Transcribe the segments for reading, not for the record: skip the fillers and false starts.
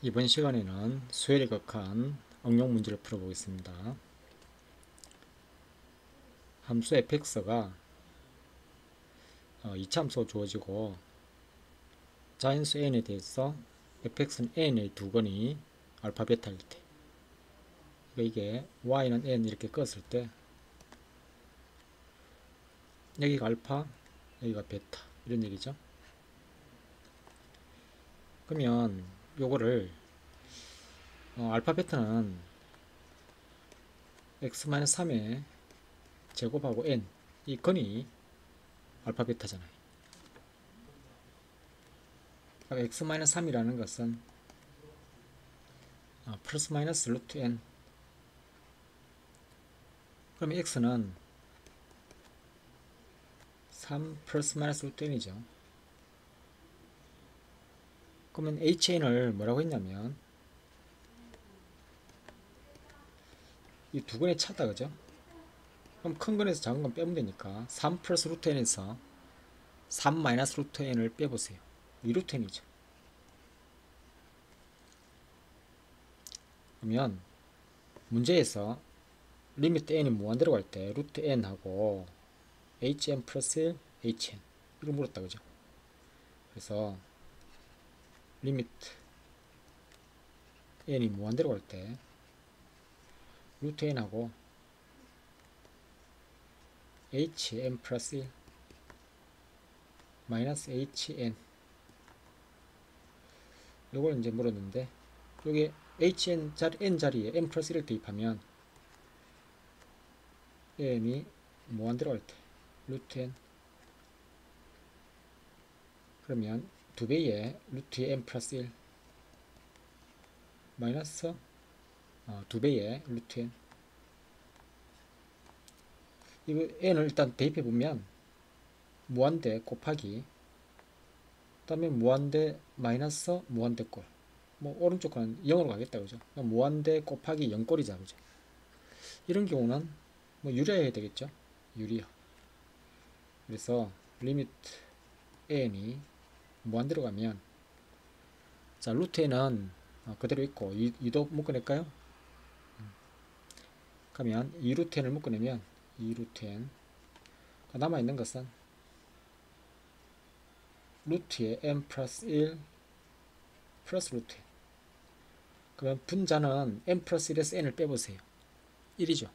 이번 시간에는 수열에 극한 응용 문제를 풀어보겠습니다. 함수 fx가 이차함수가 주어지고 자연수 n에 대해서 fx는 n의 두 건이 알파 베타일 때, 이게 y는 n 이렇게 껐을 때 여기가 알파, 여기가 베타 이런 얘기죠. 그러면 요거를 알파 베타는 x-3의 제곱하고 n 이 건이 알파 베타잖아요. x-3이라는 것은 플러스 마이너스 루트 n, 그러면 x는 3 플러스 마이너스 루트 n이죠. 그러면 HN을 뭐라고 했냐면 이 두 건의 차다, 그죠? 그럼 큰 건에서 작은 건 빼면 되니까 3 플러스 루트 n에서 3 마이너스 루트 n을 빼보세요. 2 루트 n이죠. 그러면 문제에서 리미트 n이 무한대로 갈 때 루트 n하고 hn 플러스 1 hn 이걸 물었다, 그죠? 그래서 리미트 n이 무한대로 갈 때 루트 n하고 hn 플러스 1 마이너스 hn 요걸 이제 물었는데, 여기 hn 자리, n 자리에 n 플러스 1을 대입하면 n이 무한대로 갈 때 루트 n, 그러면 2배의 루트의 n 플러스 1 마이너스 2배의 루트 n, 이거 n을 일단 대입해보면 무한대 곱하기, 그 다음에 무한대 마이너스 무한대 꼴, 뭐 오른쪽 거는 0으로 가겠다, 그죠? 무한대 곱하기 0꼴이자, 그죠? 이런 경우는 뭐 유리해야 되겠죠? 유리화. 그래서 리미트 n이 무한대로 가면, 자, 루트 n은 그대로 있고 2도 묶어낼까요? 그러면 2루트 n을 묶어내면 2루트 n, 남아있는 것은 루트의 n 플러스 1 플러스 루트 n. 그러면 분자는 n 플러스 1에서 n을 빼보세요. 1이죠.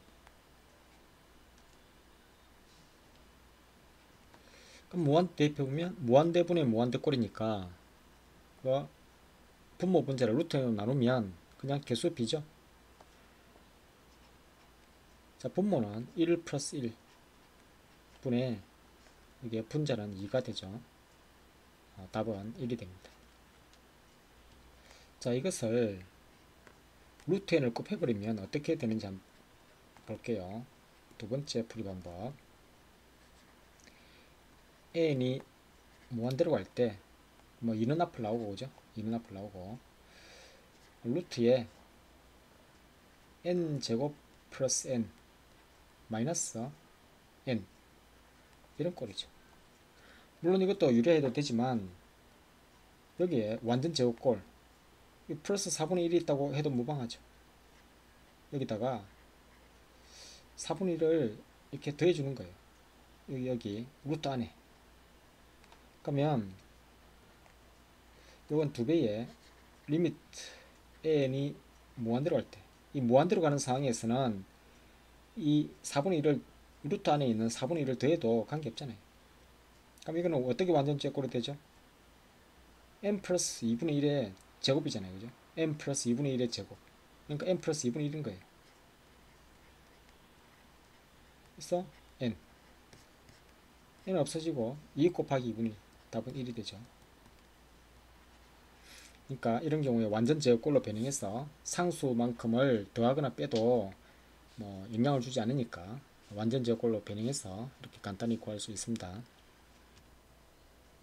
그럼 무한대 대입해보면 무한대분의 무한대꼴이니까 그 분모 분자를 루트 n으로 나누면 그냥 개수 b죠. 자, 분모는 1 플러스 1 분의, 이게 분자는 2가 되죠. 답은 1이 됩니다. 자, 이것을 루트 n을 곱해버리면 어떻게 되는지 한번 볼게요. 두 번째 풀이 방법. n이 무한대로 갈 때 뭐 2는 앞을 나오고, 그죠? 2는 앞을 나오고, 루트에 n제곱 플러스 n 마이너스 n 이런 꼴이죠. 물론 이것도 유리해도 되지만 여기에 완전 제곱꼴 플러스 4분의 1이 있다고 해도 무방하죠. 여기다가 4분의 1을 이렇게 더해주는 거예요. 여기 루트 안에. 그러면 이건 2배의 리미트 n이 무한대로 갈 때, 이 무한대로 가는 상황에서는 이 4분의 1을 루트 안에 있는 4분의 1을 더해도 관계없잖아요. 그럼 이거는 어떻게 완전 제곱꼴이 되죠? n 플러스 2분의 1의 제곱이잖아요, 그죠? n 플러스 2분의 1의 제곱, 그러니까 n 플러스 2분의 1인 거예요. 그래서 n은 없어지고 2 곱하기 2분의 1, 답은 1이 되죠. 그러니까 이런 경우에 완전 제곱꼴로 변형해서 상수만큼을 더하거나 빼도 뭐 영향을 주지 않으니까 완전 제곱꼴로 변형해서 이렇게 간단히 구할 수 있습니다.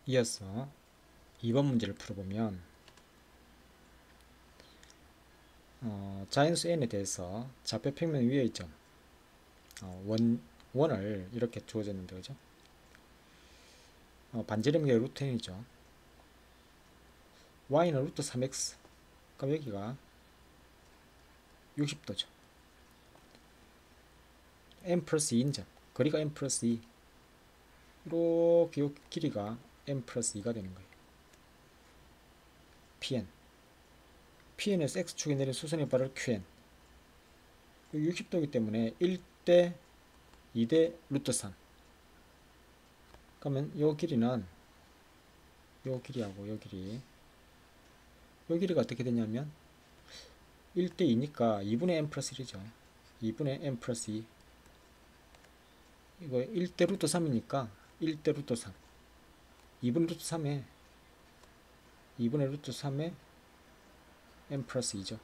이어서 2번 문제를 풀어보면 자연수 n에 대해서 좌표 평면 위의 점 원을 이렇게 주어졌는데, 그죠? 반지름이 루트 n이죠. y는 루트 3x, 그럼 여기가 60도죠. n 플러스 2인 점. 거리가 n 플러스 2. 이렇게 요 길이가 n 플러스 2가 되는 거예요. pn. pn에서 x축에 내린 수선의 발을 qn. 60도이기 때문에 1대 2대 루트 3. 그러면 요 길이는 요 길이하고 요 길이가 어떻게 되냐면 1대 2니까 2분의 n 플러스 1이죠. 2분의 n 플러스 2. 이거 1대 루트 3이니까 1대 루트 3. 2분의 루트 3에 2분의 루트 3에 n 플러스 2죠.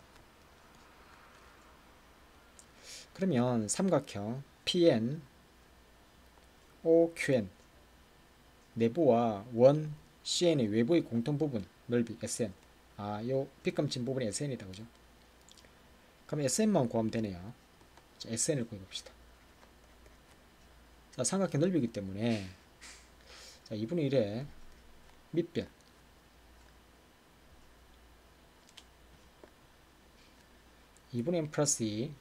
그러면 삼각형 PN, OQN 내부와 원 CN의 외부의 공통 부분 넓이 SN. 요 빗감친 부분이 SN이다, 그죠? 그럼 SN만 구하면 되네요. 자, SN을 구해봅시다. 자, 삼각형 넓이기 때문에 자, 2분의 1의 밑변 2분의 n 플러스 2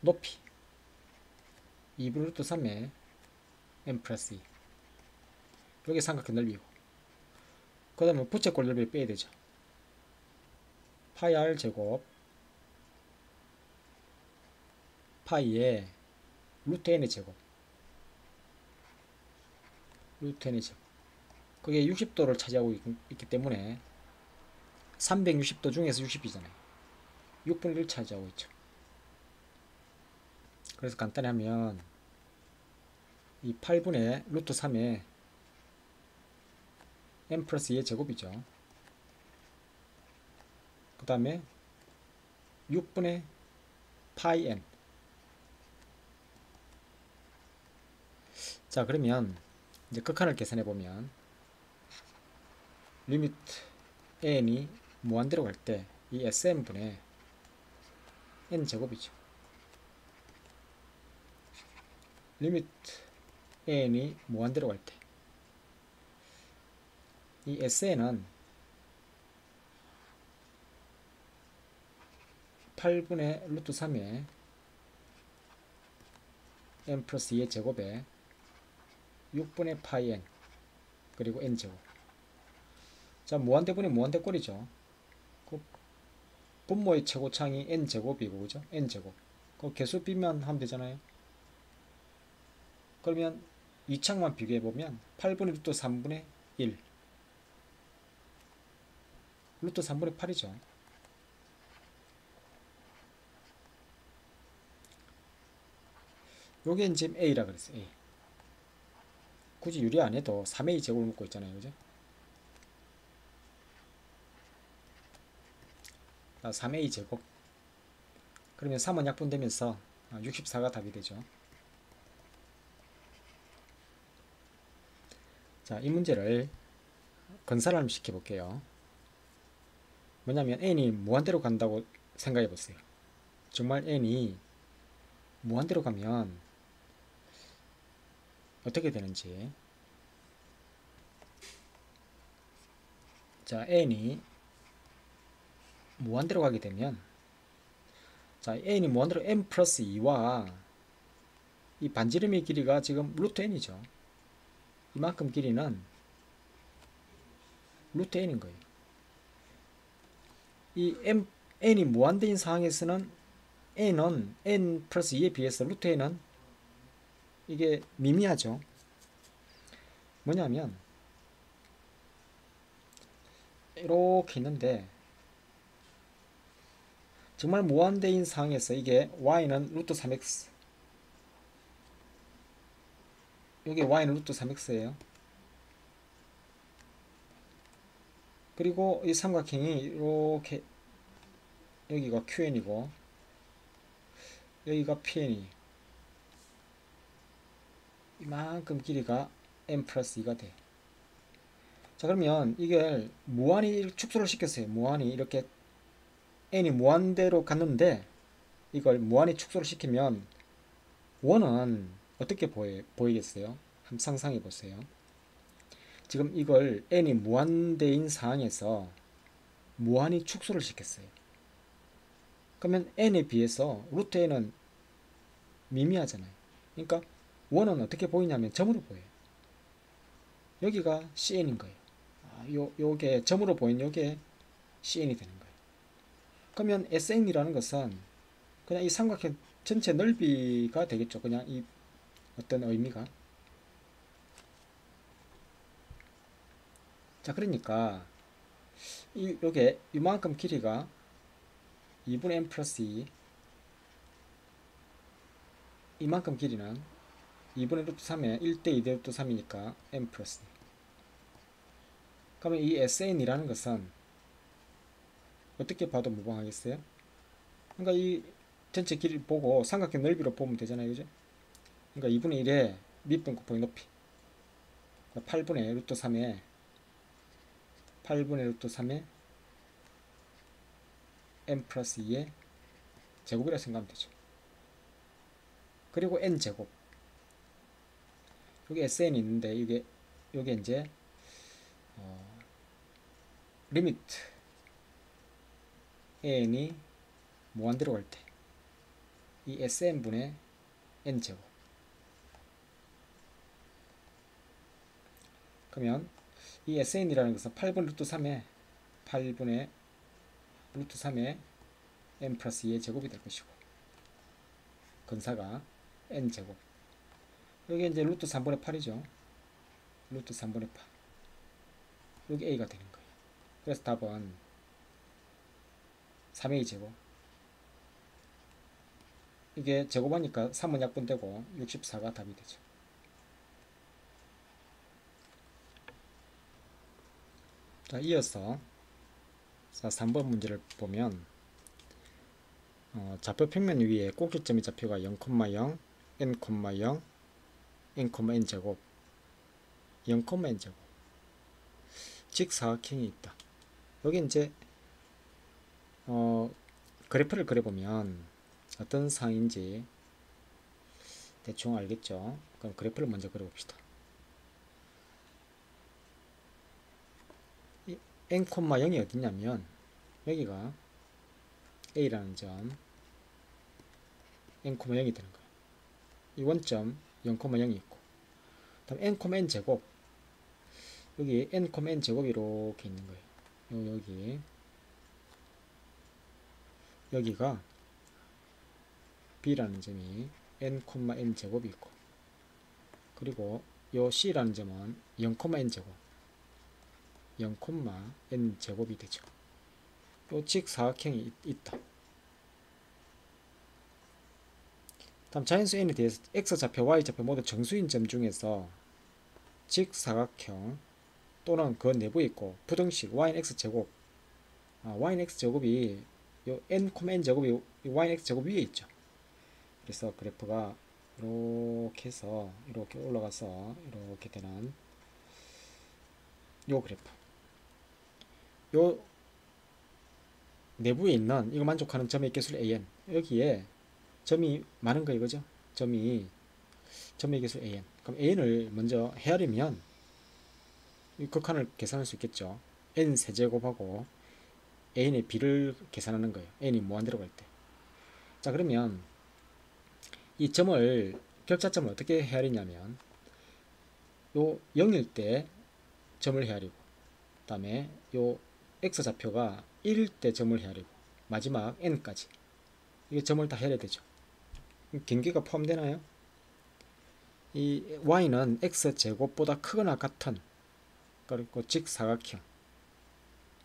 높이 2분의 루트 3의 n 플러스 2. 여기 삼각형 넓이고, 그 다음에 부채꼴 넓이를 빼야 되죠. 파이 r 제곱 파이에 루트 n의 제곱 그게 60도를 차지하고 있기 때문에 360도 중에서 60이잖아요 6분의 1 차지하고 있죠. 그래서 간단히 하면 이 8분의 루트 3의 n 플러스 2의 제곱이죠. 그 다음에 6분의 파이 n. 자, 그러면 이제 극한을 계산해 보면 리미트 n이 무한대로 갈 때 이 sn분의 n 제곱이죠. 리미트 n이 무한대로 갈 때 이 sn은 8분의 루트 3의 n 플러스 2의 제곱에 6분의 파이 n 그리고 n 제곱. 자, 무한대분의 무한대꼴이죠. 그 분모의 최고창이 n 제곱이고, 그죠? n 제곱. 그 개수 비면 하면 되잖아요. 그러면 이 창만 비교해 보면 8분의 루트 3분의 1 루트 3분의 8이죠. 요게 지금 a라 그랬어요. a. 굳이 유리 안 해도 3a 제곱을 묶고 있잖아요, 그죠? 3a 제곱. 그러면 3은 약분되면서 64가 답이 되죠. 자, 이 문제를 건설을 시켜 볼게요. 뭐냐면 n이 무한대로 간다고 생각해 보세요. 정말 n이 무한대로 가면 어떻게 되는지. 자, n이 무한대로 가게 되면, 자, n이 무한대로 n 플러스 2와 이 반지름의 길이가 지금 루트 n이죠. 이만큼 길이는 루트 n인 거예요. 이 n이 무한대인 상황에서는 n은 n 플러스 2에 비해서 루트 n은 이게 미미하죠. 뭐냐면 이렇게 있는데 정말 무한대인 상황에서 이게 y는 루트 3x, 여기 y는 루트 3x예요. 그리고 이 삼각형이 이렇게 여기가 qn이고 여기가 pn이 이만큼 길이가 n 플러스 2가 돼. 자, 그러면 이걸 무한히 축소를 시켰어요. 무한히 이렇게 n이 무한대로 갔는데 이걸 무한히 축소를 시키면 원은 어떻게 보이겠어요? 한번 상상해 보세요. 지금 이걸 n이 무한대인 상황에서 무한히 축소를 시켰어요. 그러면 n에 비해서 루트 n은 미미하잖아요. 그러니까 1은 어떻게 보이냐면 점으로 보여요. 여기가 cn인 거예요. 요게 점으로 보인 요게 cn이 되는 거예요. 그러면 sn이라는 것은 그냥 이 삼각형 전체 넓이가 되겠죠. 그냥 이 어떤 의미가. 자, 그러니까 요게 이만큼 길이가 2분의 n 플러스 2, 이만큼 길이는 2분의 루트 3에 1대 2대 루트 3이니까 n 플러스 2. 그러면 이 sn이라는 것은 어떻게 봐도 무방하겠어요? 그러니까 이 전체 길이 보고 삼각형 넓이로 보면 되잖아요, 그죠? 그러니까 2분의 1에 밑분 곱하기 높이, 8분의 루트 3에 8분의 루트 3에 n 플러스 2의 제곱이라 생각하면 되죠. 그리고 n 제곱, 여기 sn이 있는데 이게 이제 리미트 n이 무한대로 갈 때 이 sn분의 n 제곱. 그러면 이 sn이라는 것은 8분의 루트 3에 8분의 루트 3에 n 플러스 2의 제곱이 될 것이고, 근사가 n 제곱. 여기 이제 루트 3분의 8이죠. 루트 3분의 8. 여기 a가 되는 거예요. 그래서 답은 3a 제곱. 이게 제곱하니까 3은 약분되고 64가 답이 되죠. 자, 이어서 3번 문제를 보면 좌표 평면 위에 꼭지점의 좌표가 0,0, n,0, n, n제곱, 0,n제곱 직사각형이 있다. 여기 이제 그래프를 그려보면 어떤 상인지 대충 알겠죠? 그럼 그래프를 먼저 그려봅시다. 이 n,0이 어디냐면 여기가 a라는 점 n,0이 되는 거예요. 이 원점 0,0이 있고, 다음 n, n제곱, 여기 n, n제곱이 이렇게 있는 거예요. 여기가 b라는 점이 n, n제곱이 있고, 그리고 요 c라는 점은 0,n제곱, 0,n제곱이 되죠. 요 직사각형이 있다. 다음 자연수 n에 대해서 x좌표, y좌표 모두 정수인 점 중에서 직사각형 또는 그 내부에 있고 부등식 y는 x제곱, y는 x제곱이 요 n, n제곱이 y는 x제곱 위에 있죠. 그래서 그래프가 이렇게 해서 이렇게 올라가서 이렇게 되는 요 그래프, 요 내부에 있는 이거 만족하는 점의 개수를 an, 여기에 점이 많은 거 이거죠. 점의 개수 an. 그럼 an을 먼저 헤아리면 이 극한을 계산할 수 있겠죠. n 세제곱하고 n의 b를 계산하는 거예요. n이 무한대로 갈 때. 자, 그러면 이 점을, 격자점을 어떻게 헤아리냐면 요 0일 때 점을 헤아리고, 그 다음에 요 x좌표가 1일 때 점을 헤아리고, 마지막 n까지 이게 점을 다 헤아려야 되죠. 경계가 포함되나요? 이 y는 x제곱보다 크거나 같은, 그리고 직사각형,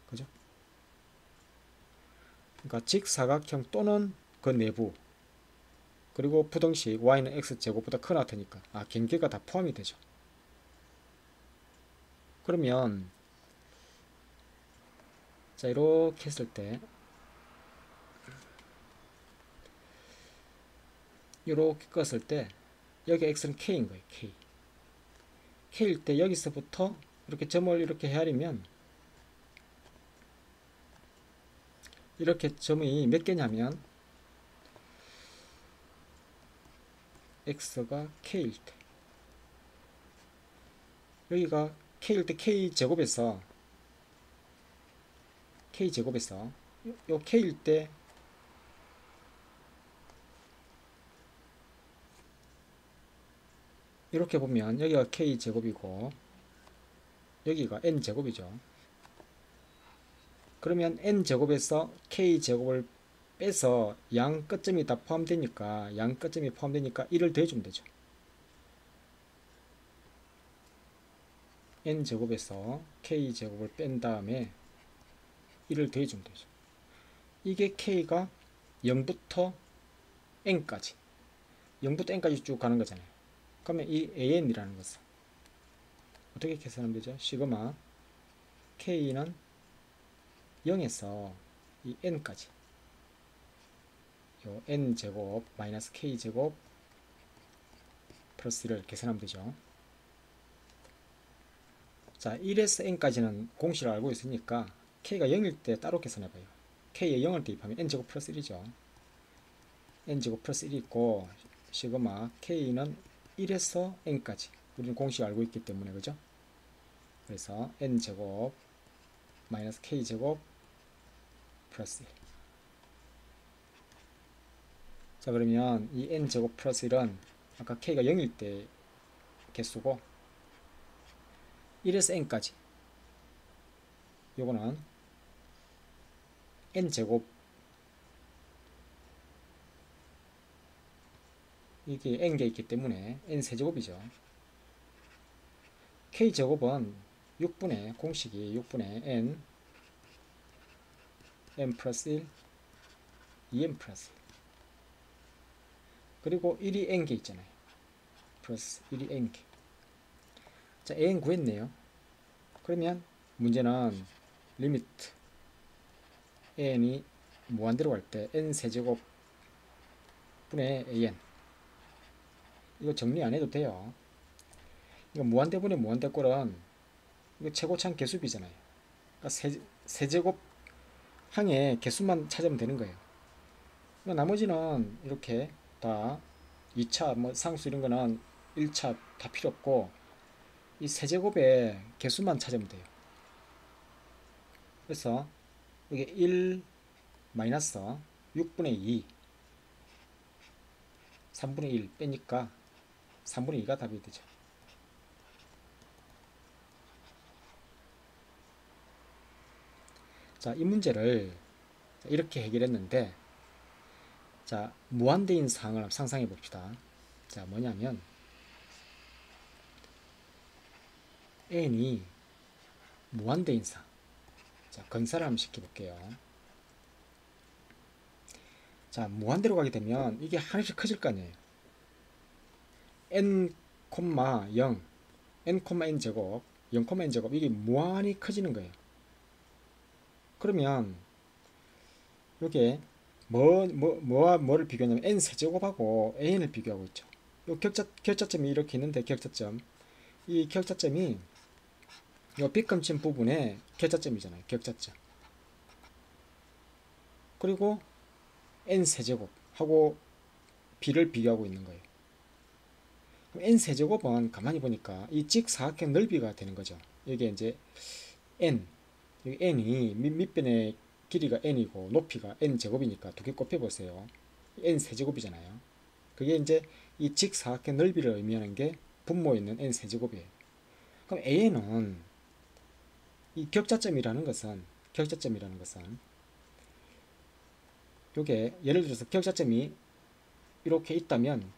그죠? 그러니까 직사각형 또는 그 내부, 그리고 부등식 y는 x제곱보다 크거나 같으니까 경계가 다 포함이 되죠. 그러면 자, 이렇게 했을 때 이렇게 껐을 때 여기 x는 k인 거예요. k일 때 여기서부터 이렇게 점을 이렇게 헤아리면 이렇게 점이 몇 개냐면 x가 k일 때, 여기가 k일 때 k제곱에서 k제곱에서 요 k일 때 이렇게 보면 여기가 k제곱이고 여기가 n제곱이죠. 그러면 n제곱에서 k제곱을 빼서 양 끝점이 다 포함되니까 양 끝점이 포함되니까 1을 더해주면 되죠. n제곱에서 k제곱을 뺀 다음에 1을 더해주면 되죠. 이게 k가 0부터 n까지 0부터 n까지 쭉 가는 거잖아요. 그러면 이 an이라는 것은 어떻게 계산하면 되죠? 시그마 k는 0에서 이 n까지 요 n제곱 마이너스 k제곱 플러스 1을 계산하면 되죠. 자, 1에서 n까지는 공식을 알고 있으니까 k가 0일 때 따로 계산해봐요. k에 0을 대입하면 n제곱 플러스 1이죠. n제곱 플러스 1이 있고 시그마 k는 1에서 n까지 우리는 공식 알고 있기 때문에 그죠? 그래서 n제곱 마이너스 k제곱 플러스 1. 자, 그러면 이 n제곱 플러스 1은 아까 k가 0일 때 개수고 1에서 n까지 요거는 n제곱 이게 n개 있기 때문에 n세제곱이죠. k제곱은 6분의 공식이 6분의 n 플러스 1 2n 플러스 1 그리고 1이 n개 있잖아요. 플러스 1이 n개. 자, an 구했네요. 그러면 문제는 리미트 an이 무한대로 갈 때 n세제곱 분의 an 이거 정리 안 해도 돼요. 이거 무한대분의 무한대꼴은 이거 최고차항 개수비잖아요. 그러니까 세제곱 항의 개수만 찾으면 되는 거예요. 그러니까 나머지는 이렇게 다 2차 뭐 상수 이런 거는 1차 다 필요 없고 이 세제곱의 개수만 찾으면 돼요. 그래서 이게 1 마이너스 6분의 2 3분의 1 빼니까 3분의 2가 답이 되죠. 자, 이 문제를 이렇게 해결했는데 자, 무한대인 상황을 상상해 봅시다. 자, 뭐냐면 n이 무한대인 상. 자, 건사를 한번 시켜볼게요. 자, 무한대로 가게 되면 이게 하나씩 커질 거 아니에요. n, 0, n, n 제곱, 0, n 제곱 이게 무한히 커지는 거예요. 그러면 이게 뭐와 뭐를 비교하냐면 n 세제곱하고 an을 비교하고 있죠. 요 격자점이 이렇게 있는데 격자점 이 격자점이 요 빗금친 부분에 격자점이잖아요. 격자점. 그리고 n 세제곱하고 b를 비교하고 있는 거예요. 그럼 n 세제곱은 가만히 보니까 이 직사각형 넓이가 되는 거죠. 이게 이제 n, 여기 n이 밑변의 길이가 n이고 높이가 n 제곱이니까 두 개 곱해 보세요. n 세제곱이잖아요. 그게 이제 이 직사각형 넓이를 의미하는 게 분모에 있는 n 세제곱이에요. 그럼 a는 이 격자점이라는 것은 요게 예를 들어서 격자점이 이렇게 있다면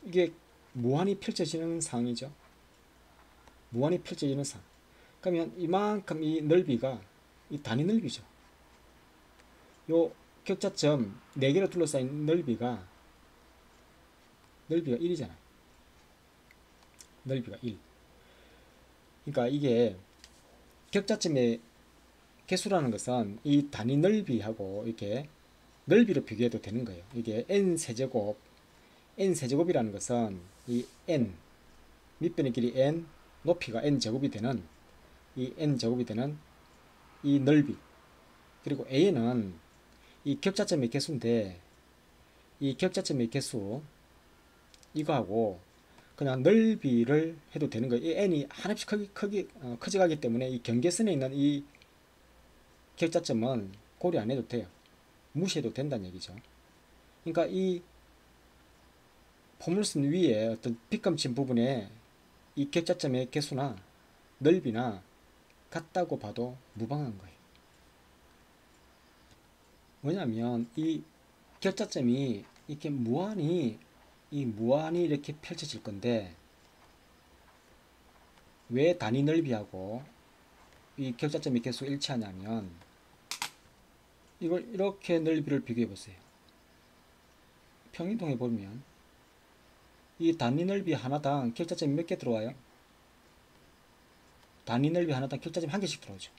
이게 무한히 펼쳐지는 상황이죠. 무한히 펼쳐지는 상황. 그러면 이만큼 이 넓이가 이 단위 넓이죠. 요 격자점 4개로 둘러싸인 넓이가 1이잖아요. 넓이가 1. 그러니까 이게 격자점의 개수라는 것은 이 단위 넓이하고 이렇게 넓이로 비교해도 되는 거예요. 이게 n세제곱이라는 것은 이 n 밑변의 길이 n 높이가 n제곱이 되는 이 n제곱이 되는 이 넓이 그리고 a는 이 격자점의 개수인데 이 격자점의 개수 이거하고 그 그냥 넓이를 해도 되는 거예요. 이 n이 하나씩 커져가기 때문에 이 경계선에 있는 이 격자점은 고려 안 해도 돼요. 무시해도 된다는 얘기죠. 그러니까 이 포물선 위에 어떤 빗감친 부분에 이 격자점의 개수나 넓이나 같다고 봐도 무방한 거예요. 뭐냐면 이 격자점이 이렇게 무한히 이렇게 펼쳐질 건데 왜 단위 넓이하고 이 격자점의 개수가 일치하냐면 이걸 이렇게 넓이를 비교해 보세요. 평이동해 보면 이 단위 넓이 하나당 격자점이 몇 개 들어와요? 단위 넓이 하나당 격자점이 한 개씩 들어오죠.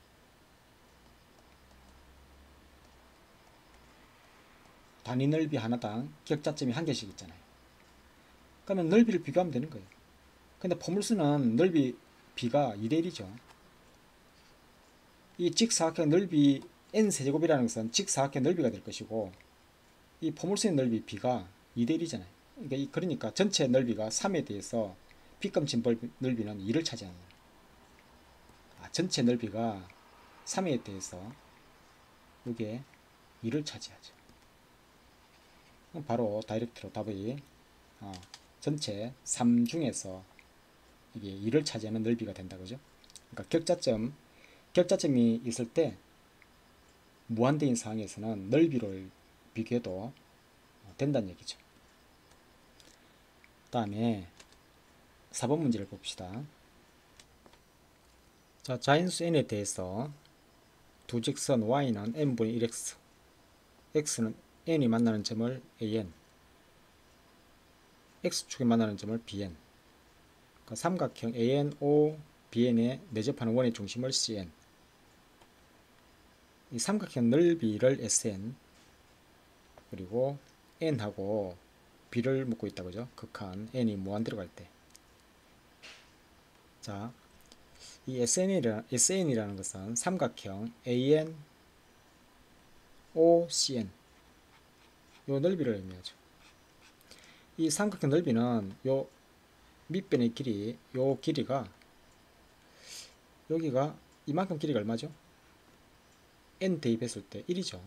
단위 넓이 하나당 격자점이 한 개씩 있잖아요. 그러면 넓이를 비교하면 되는 거예요. 근데 포물선은 넓이 b가 2대1이죠. 이 직사각형 넓이 n세제곱이라는 것은 직사각형 넓이가 될 것이고 이 포물선의 넓이 b가 2대1이잖아요. 그러니까 전체 넓이가 3에 대해서 빗감친 넓이는 2를 차지하는 거예요. 전체 넓이가 3에 대해서 이게 2를 차지하죠. 그럼 바로 다이렉트로 답이 전체 3 중에서 이게 2를 차지하는 넓이가 된다 그죠? 그러니까 격자점이 있을 때 무한대인 상황에서는 넓이를 비교해도 된다는 얘기죠. 다음에 4번 문제를 봅시다. 자, 자인수 n에 대해서 두 직선 y는 n분의 1x, x는 n이 만나는 점을 an, x축이 만나는 점을 bn, 그러니까 삼각형 ANO, BN에 내접하는 원의 중심을 CN, 이 삼각형 넓이를 SN, 그리고 N하고 B를 묻고 있다 그죠? 극한 N이 무한대로 갈 때. 자, 이 SN이라는 것은 삼각형 AN, OCN 요 넓이를 의미하죠. 이 삼각형 넓이는 요 밑변의 길이, 요 길이가 여기가 이만큼 길이가 얼마죠? n 대입했을 때 1이죠.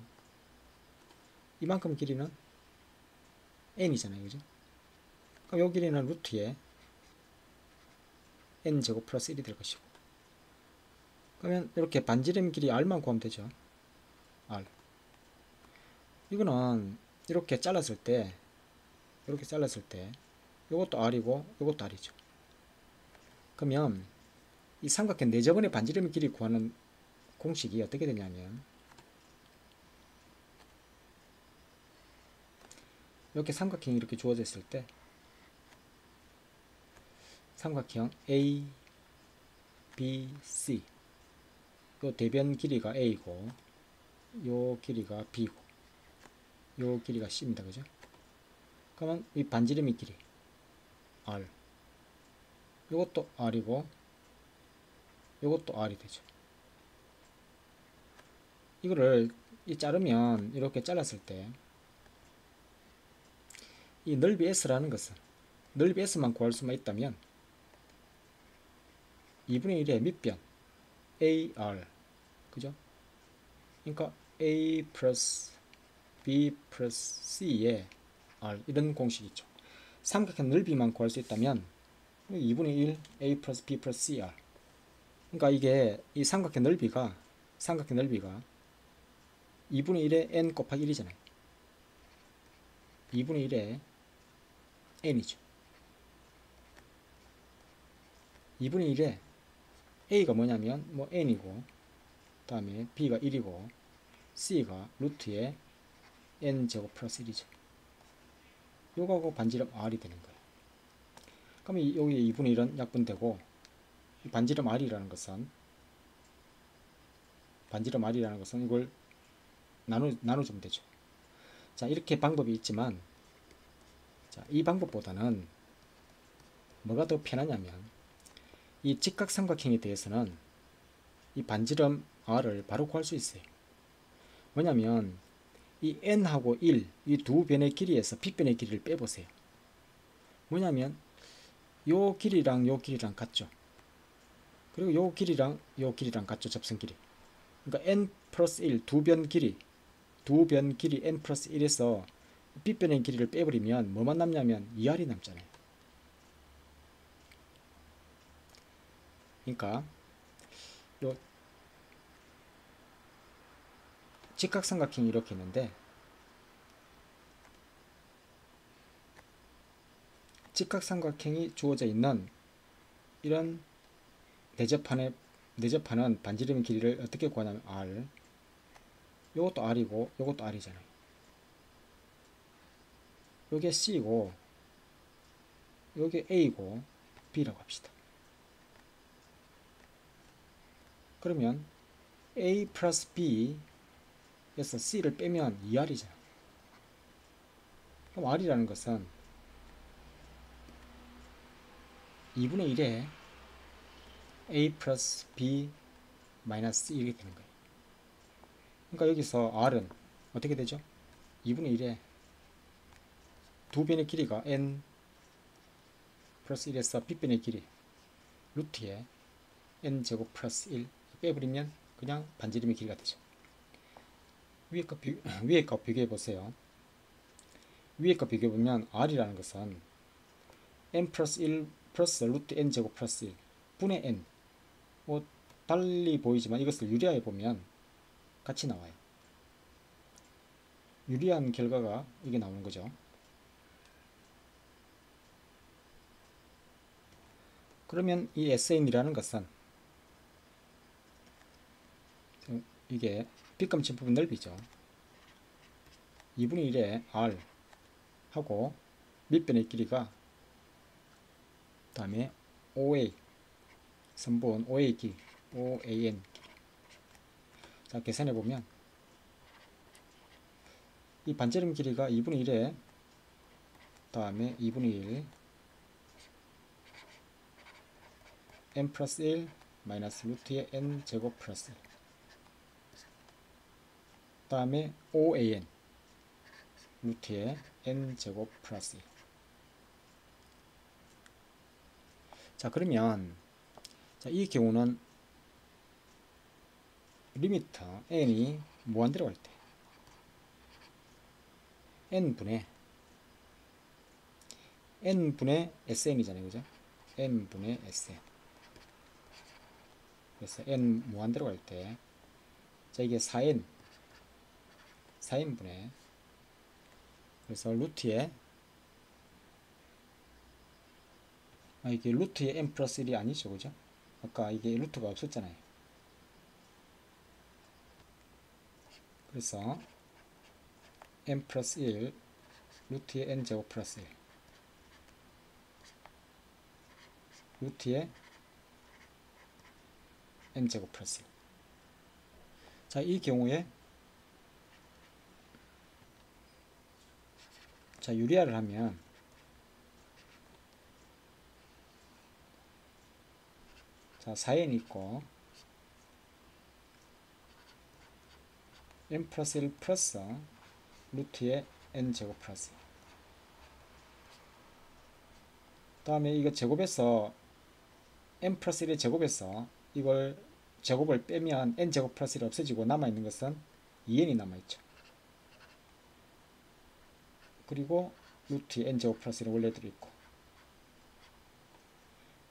이만큼 길이는 n이잖아요. 그죠? 그럼 요 길이는 루트에 n제곱 플러스 1이 될 것이고, 그러면 이렇게 반지름 길이 r만 구하면 되죠. r. 이거는 이렇게 잘랐을 때 요것도 r이고 요것도 r이죠. 그러면 이 삼각형 내접원의 반지름 길이 구하는 공식이 어떻게 되냐면 이렇게 삼각형이 이렇게 주어졌을 때 삼각형 A, B, C 요 대변 길이가 A고 요 길이가 B고 요 길이가 C입니다. 그죠? 그러면 이 반지름의 길이 R, 요것도 R이고 요것도 R이 되죠. 이거를 자르면 이렇게 잘랐을 때 이 넓이 S라는 것은 넓이 S만 구할 수만 있다면 2분의 1의 밑변 AR, 그죠? 그러니까 A 플러스 B 플러스 C의 R 이런 공식이 있죠. 삼각형 넓이만 구할 수 있다면 2분의 1 A 플러스 B 플러스 CR. 그러니까 이게 이 삼각형 넓이가 2분의 1의 n 곱하기 1이잖아요. 2분의 1의 n이죠. 2분의 1의 a가 뭐냐면 뭐 n이고 다음에 b가 1이고 c가 루트의 n제곱 플러스 1이죠. 요거하고 반지름 r이 되는 거예요. 그러면 여기 2분의 1은 약분되고 반지름 r이라는 것은 이걸 나눠주면 되죠. 자, 이렇게 방법이 있지만 자, 이 방법보다는 뭐가 더 편하냐면 이 직각삼각형에 대해서는 이 반지름 r을 바로 구할 수 있어요. 뭐냐면 이 n하고 1, 이 두 변의 길이에서 빗변의 길이를 빼보세요. 뭐냐면 요 길이랑 요 길이랑 같죠. 그리고 요 길이랑 요 길이랑 같죠. 접선 길이. 그러니까 n 플러스 1 두 변 길이 n 플러스 1에서 빗변의 길이를 빼버리면 뭐만 남냐면 2r이 남잖아요. 그러니까 요 직각삼각형이 이렇게 있는데 직각삼각형이 주어져 있는 이런 내접하는 반지름 길이를 어떻게 구하냐면 r, 요것도 r이고 요것도 r이잖아요. 요게 c고 요게 a고 b라고 합시다. 그러면 a 플러스 b에서 c를 빼면 2r이잖아요. 그럼 r이라는 것은 2분의 1에 a 플러스 b 마이너스 c 이렇게 되는 거예요. 그러니까 여기서 r은 어떻게 되죠? 2분의 1에 두 변의 길이가 n 플러스 1에서 빗변의 길이 루트에 n제곱 플러스 1 빼버리면 그냥 반지름의 길이가 되죠. 위에 거 비교해 보세요. 위에 거 비교해 보면 r이라는 것은 n 플러스 1 플러스 루트 n제곱 플러스 1 분의 n, 뭐 달리 보이지만 이것을 유리화해 보면 같이 나와요. 유리한 결과가 이게 나오는 거죠. 그러면 이 SN이라는 것은 이게 빗감친 부분 넓이죠. 2분의 1의 R 하고 밑변의 길이가 다음에 OA 선분 OA 길이 OAN 길이. 자, 계산해 보면 이 반지름 길이가 2분의 1에 다음에 2분의 1 n 플러스 1 마이너스 루트의 n 제곱 플러스 1 다음에 OAN 루트의 n 제곱 플러스 1. 자, 그러면 자, 이 경우는 리미터 n이 무한대로 갈 때 n분의 sn이잖아요. 그죠? n분의 sn. 그래서 n 무한대로 갈 때 자, 이게 4n분의 그래서 루트에 이게 루트의 n 플러스 1이 아니죠. 그죠? 아까 이게 루트가 없었잖아요. 그래서 n 플러스 1 루트의 n 제곱 플러스 1 루트의 n 제곱 플러스 1. 자, 이 경우에 자, 유리화를 하면 자, 4n 있고 n 플러스 1 플러스 루트의 n 제곱 플러스 1. 다음에 이거 제곱해서 n 플러스 1의 제곱해서 이걸 제곱을 빼면 n 제곱 플러스 1이 없어지고 남아있는 것은 2n이 남아있죠. 그리고 루트 n 제곱 플러스 1은 원래대로 있고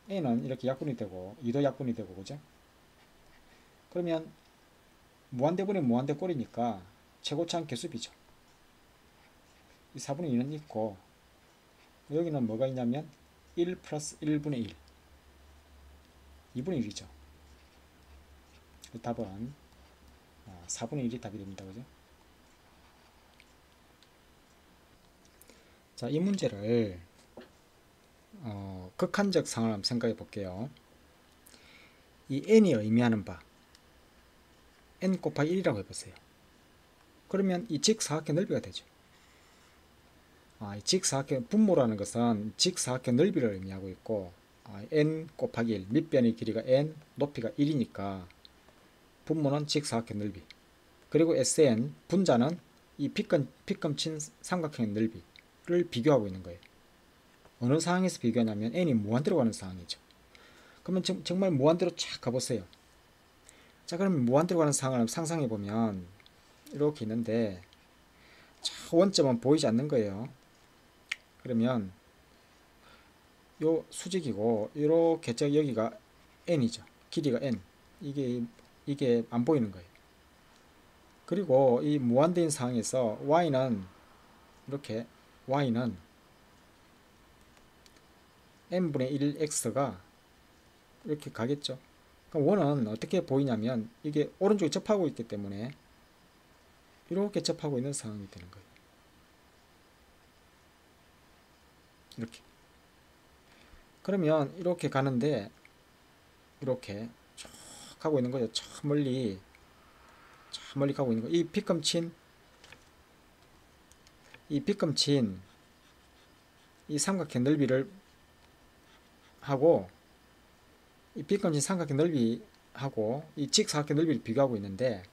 n은 이렇게 약분이 되고 2도 약분이 되고 그죠? 그러면 무한대분의 무한대꼴이니까 최고차항 개수비죠. 이 4분의 2는 있고 여기는 뭐가 있냐면 1 플러스 1분의 1 2분의 1이죠. 답은 4분의 1이 답이 됩니다. 그죠? 자, 이 문제를 극한적 상황을 한번 생각해 볼게요. 이 n이 의미하는 바 n 곱하기 1이라고 해보세요. 그러면 이 직사각형 넓이가 되죠. 이 직사각형 분모라는 것은 직사각형 넓이를 의미하고 있고 n 곱하기 1 밑변의 길이가 n 높이가 1이니까 분모는 직사각형 넓이 그리고 SN 분자는 이 빗감친 삼각형의 넓이를 비교하고 있는 거예요. 어느 상황에서 비교하냐면 n이 무한대로 가는 상황이죠. 그러면 정말 무한대로 쫙 가보세요. 자, 그러면 무한대로 가는 상황을 상상해 보면 이렇게 있는데 원점은 보이지 않는 거예요. 그러면 요 수직이고 이렇게 여기가 n이죠. 길이가 n. 이게 안 보이는 거예요. 그리고 이 무한대인 상황에서 y는 이렇게 y는 n분의 1 x가 이렇게 가겠죠. 그럼 원은 어떻게 보이냐면 이게 오른쪽에 접하고 있기 때문에 이렇게 접하고 있는 상황이 되는 거예요. 이렇게. 그러면 이렇게 가는데 이렇게 쭉 가고 있는 거죠. 저 멀리 가고 있는 거. 이 빗금친 이 삼각형 넓이를 하고 이 빗금친 삼각형 넓이하고 이 직사각형 넓이를 비교하고 있는데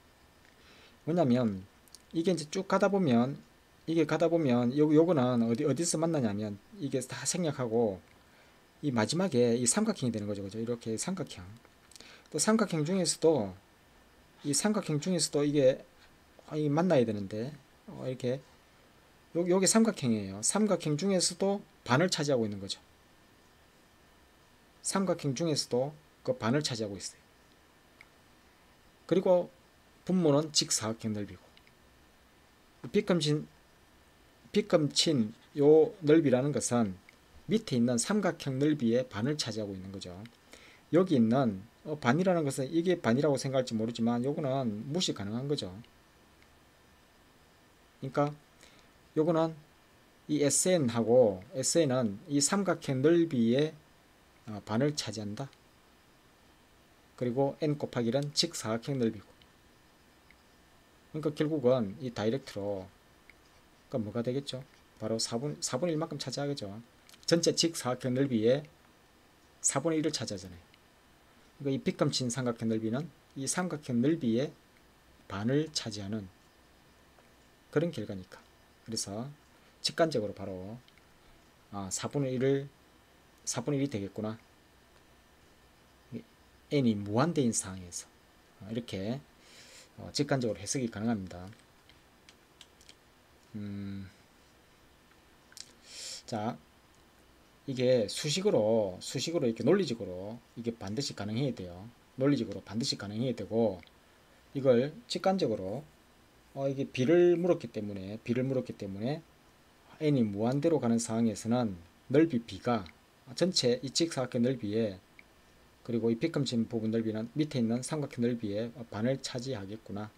뭐냐면 이게 이제 쭉 가다 보면 요거는 어디서 만나냐면 이게 다 생략하고 이 마지막에 이 삼각형이 되는 거죠. 그죠? 이렇게 삼각형. 또 삼각형 중에서도 이게 만나야 되는데 이렇게 요게 삼각형이에요. 삼각형 중에서도 반을 차지하고 있는 거죠. 삼각형 중에서도 그 반을 차지하고 있어요. 그리고 분모는 직사각형 넓이고 빗금친 요 넓이라는 것은 밑에 있는 삼각형 넓이의 반을 차지하고 있는 거죠. 여기 있는 반이라는 것은 이게 반이라고 생각할지 모르지만 요거는 무시 가능한 거죠. 그러니까 요거는 이 SN은 이 삼각형 넓이의 반을 차지한다. 그리고 n 곱하기 1은 직사각형 넓이고. 그러니까 결국은 이 다이렉트로 그러니까 뭐가 되겠죠? 바로 4분의 1만큼 차지하겠죠. 전체 직사각형 넓이의 4분의 1을 차지하잖아요. 그러니까 이 빗금친 삼각형 넓이는 이 삼각형 넓이의 반을 차지하는 그런 결과니까. 그래서 직관적으로 바로 4분의 1이 되겠구나. n이 무한대인 상황에서 이렇게 직관적으로 해석이 가능합니다. 자, 이게 수식으로 이렇게 논리적으로 이게 반드시 가능해야 돼요. 논리적으로 반드시 가능해야 되고 이걸 직관적으로 이게 b를 물었기 때문에 n이 무한대로 가는 상황에서는 넓이 b가 전체 이 직사각형 넓이에 그리고 이 빗금친 부분 넓이는 밑에 있는 삼각형 넓이의 반을 차지하겠구나.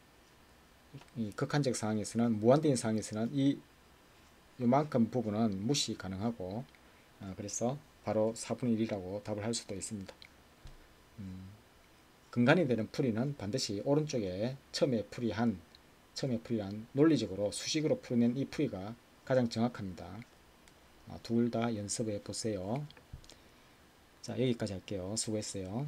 이 극한적 상황에서는 무한대인 상황에서는 요만큼 부분은 무시 가능하고 그래서 바로 4분의 1이라고 답을 할 수도 있습니다. 근간이 되는 풀이는 반드시 오른쪽에 처음에 풀이한 논리적으로 수식으로 풀어낸 이 풀이가 가장 정확합니다. 둘 다 연습해 보세요. 자, 여기까지 할게요. 수고했어요.